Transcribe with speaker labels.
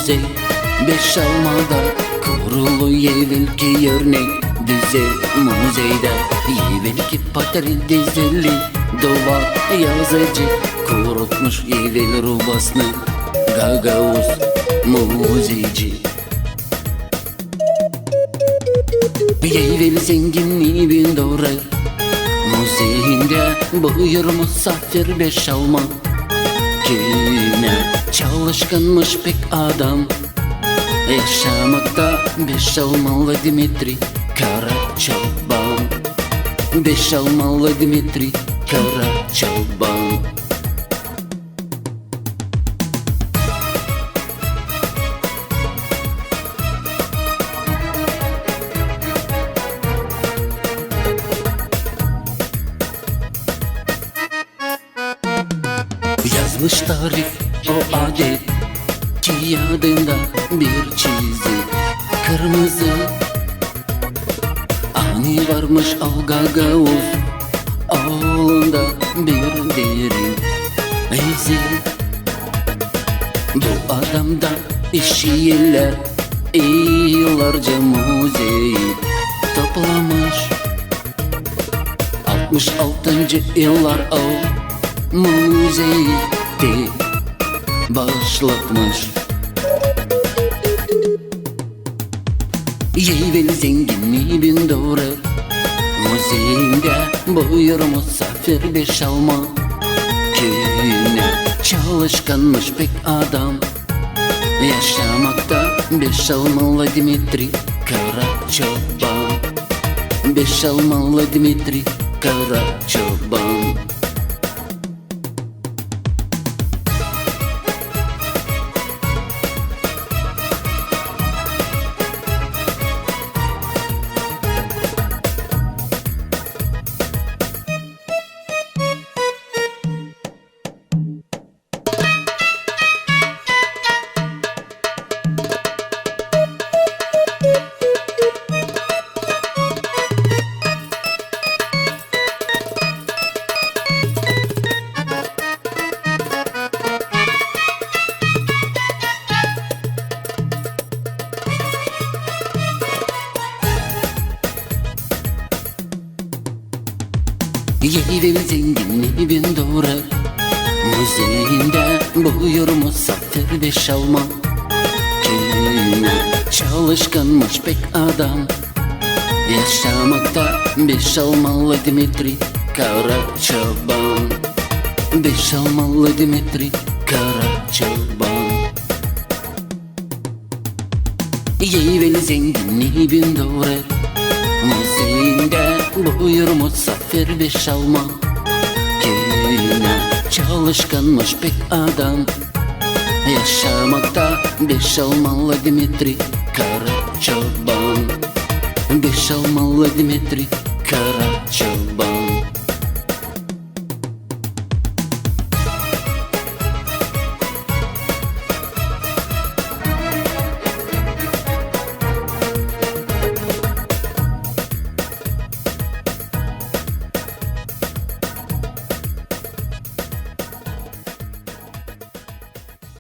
Speaker 1: muzey beş almada kurulu yevelki örnek dizi muzeyde yevelki pateri dizeli dova yazıcı kurutmuş yevel rubasını Gagavuz muzeyci. Yevel zenginliği bin doğru muzeyinde buyur misafir beş alma. Yine çalışkanmış pek adam yaşamakta beş almalı Dimitri Karaçoban. Beş almalı Dimitri Karaçoban. Yazmış tarif o adet kağıdında bir çizi kırmızı. Ani varmış o Gagavuz oğlunda bir derin izi. Bu adamda işi yıllar yıllarca muzeyi toplamış. 66. yıllar o muzeyi de başlatmış. Yevel zenginliği bin doğru muzeyinde buyur misafir beş alma. Yine çalışkanmış pek adam yaşamakta beş almalı Dimitri Karaçoban. Beş almalı Dimitri Karaçoban. Yevel zenginliği bin doğru muzeyinde buyur misafir beş alma. Yine çalışkanmış pek adam yaşamakta beş almalı Dimitri Karaçoban. Beş almalı Dimitri Karaçoban. Yevel zenginliği bin doğru muzeyinde buyur misafir beş alma. Yine çalışkanmış pek adam yaşamakta beş almalı Dimitri Karaçoban. Beş almalı Dimitri Karaçoban.